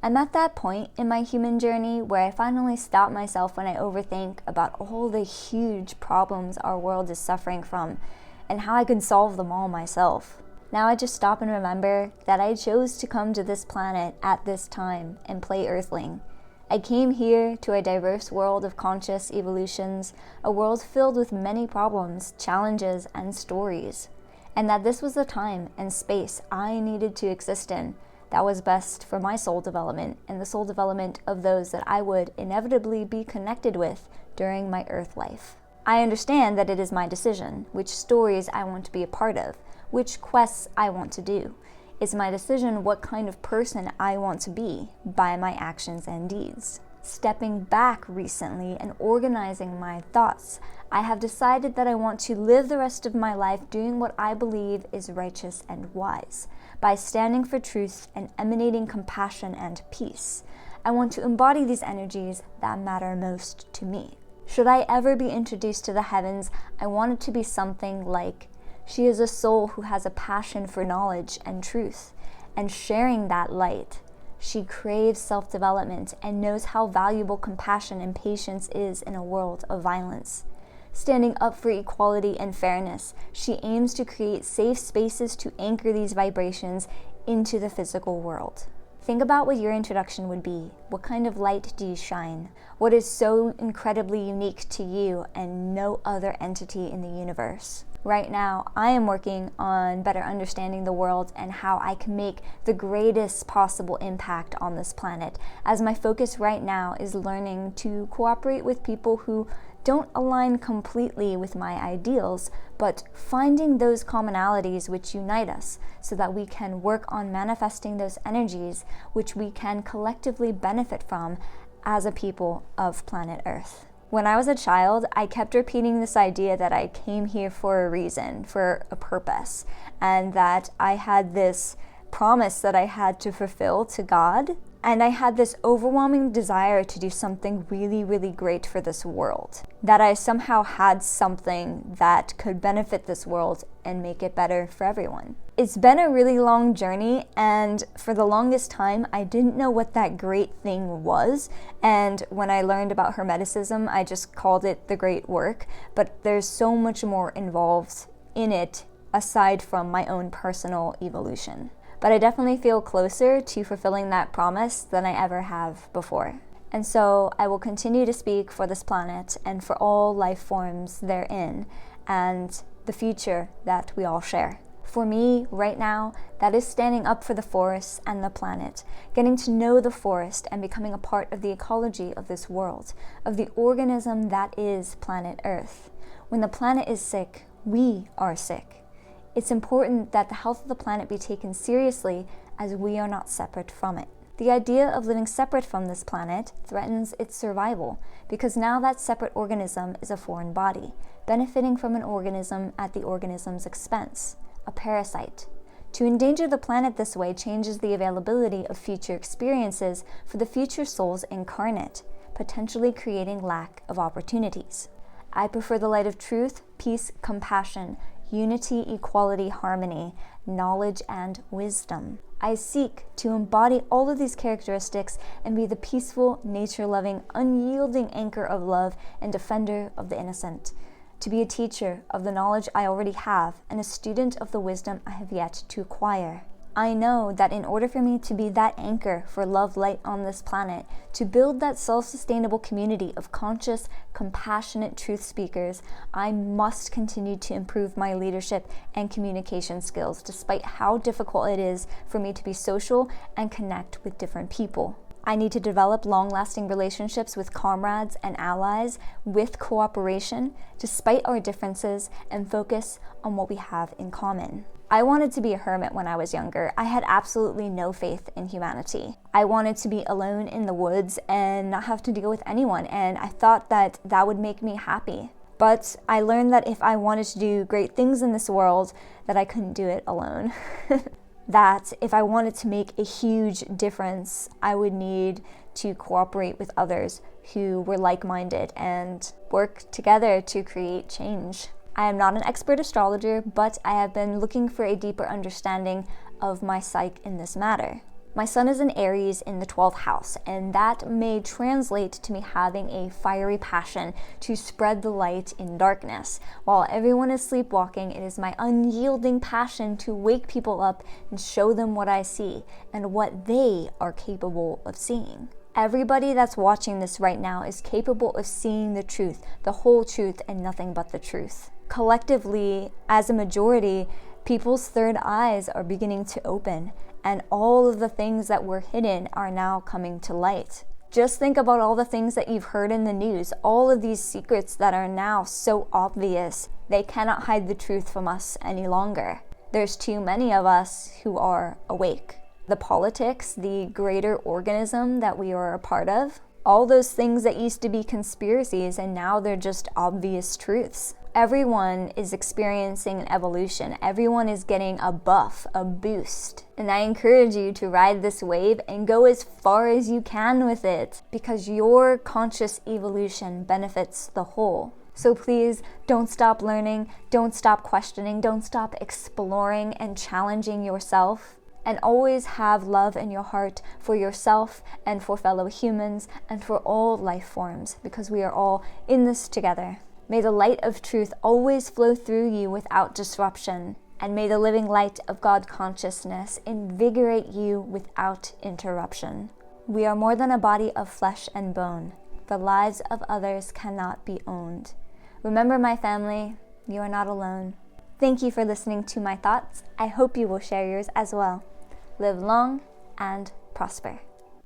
I'm at that point in my human journey where I finally stop myself when I overthink about all the huge problems our world is suffering from and how I can solve them all myself. Now I just stop and remember that I chose to come to this planet at this time and play Earthling. I came here to a diverse world of conscious evolutions, a world filled with many problems, challenges, and stories, and that this was the time and space I needed to exist in that was best for my soul development and the soul development of those that I would inevitably be connected with during my Earth life. I understand that it is my decision which stories I want to be a part of, which quests I want to do. It's my decision what kind of person I want to be by my actions and deeds. Stepping back recently and organizing my thoughts, I have decided that I want to live the rest of my life doing what I believe is righteous and wise, by standing for truth and emanating compassion and peace. I want to embody these energies that matter most to me. Should I ever be introduced to the heavens, I want it to be something like, she is a soul who has a passion for knowledge and truth, and sharing that light. She craves self-development and knows how valuable compassion and patience is in a world of violence. Standing up for equality and fairness, she aims to create safe spaces to anchor these vibrations into the physical world. Think about what your introduction would be. What kind of light do you shine? What is so incredibly unique to you and no other entity in the universe? Right now, I am working on better understanding the world and how I can make the greatest possible impact on this planet, as my focus right now is learning to cooperate with people who don't align completely with my ideals, but finding those commonalities which unite us so that we can work on manifesting those energies which we can collectively benefit from as a people of planet Earth. When I was a child, I kept repeating this idea that I came here for a reason, for a purpose, and that I had this promise that I had to fulfill to God, and I had this overwhelming desire to do something really, really great for this world. That I somehow had something that could benefit this world and make it better for everyone. It's been a really long journey, and for the longest time, I didn't know what that great thing was. And when I learned about Hermeticism, I just called it the great work. But there's so much more involved in it aside from my own personal evolution. But I definitely feel closer to fulfilling that promise than I ever have before. And so I will continue to speak for this planet and for all life forms therein and the future that we all share. For me, right now, that is standing up for the forests and the planet, getting to know the forest and becoming a part of the ecology of this world, of the organism that is planet Earth. When the planet is sick, we are sick. It's important that the health of the planet be taken seriously as we are not separate from it. The idea of living separate from this planet threatens its survival because now that separate organism is a foreign body, benefiting from an organism at the organism's expense, a parasite. To endanger the planet this way changes the availability of future experiences for the future souls incarnate, potentially creating lack of opportunities. I prefer the light of truth, peace, compassion, unity, equality, harmony, knowledge, and wisdom. I seek to embody all of these characteristics and be the peaceful, nature-loving, unyielding anchor of love and defender of the innocent. To be a teacher of the knowledge I already have and a student of the wisdom I have yet to acquire. I know that in order for me to be that anchor for love light on this planet, to build that self-sustainable community of conscious, compassionate truth speakers, I must continue to improve my leadership and communication skills, despite how difficult it is for me to be social and connect with different people. I need to develop long-lasting relationships with comrades and allies with cooperation, despite our differences, and focus on what we have in common. I wanted to be a hermit when I was younger. I had absolutely no faith in humanity. I wanted to be alone in the woods and not have to deal with anyone, and I thought that that would make me happy. But I learned that if I wanted to do great things in this world, that I couldn't do it alone. That if I wanted to make a huge difference, I would need to cooperate with others who were like-minded and work together to create change. I am not an expert astrologer, but I have been looking for a deeper understanding of my psyche in this matter. My sun is in Aries in the 12th house, and that may translate to me having a fiery passion to spread the light in darkness. While everyone is sleepwalking, it is my unyielding passion to wake people up and show them what I see and what they are capable of seeing. Everybody that's watching this right now is capable of seeing the truth, the whole truth, and nothing but the truth. Collectively, as a majority, people's third eyes are beginning to open, and all of the things that were hidden are now coming to light. Just think about all the things that you've heard in the news, all of these secrets that are now so obvious. They cannot hide the truth from us any longer. There's too many of us who are awake. The politics, the greater organism that we are a part of, all those things that used to be conspiracies and now they're just obvious truths. Everyone is experiencing an evolution. Everyone is getting a buff, a boost. And I encourage you to ride this wave and go as far as you can with it, because your conscious evolution benefits the whole. So please don't stop learning, don't stop questioning, don't stop exploring and challenging yourself. And always have love in your heart for yourself and for fellow humans and for all life forms, because we are all in this together. May the light of truth always flow through you without disruption, and may the living light of God consciousness invigorate you without interruption. We are more than a body of flesh and bone. The lives of others cannot be owned. Remember, my family, you are not alone. Thank you for listening to my thoughts. I hope you will share yours as well. Live long and prosper.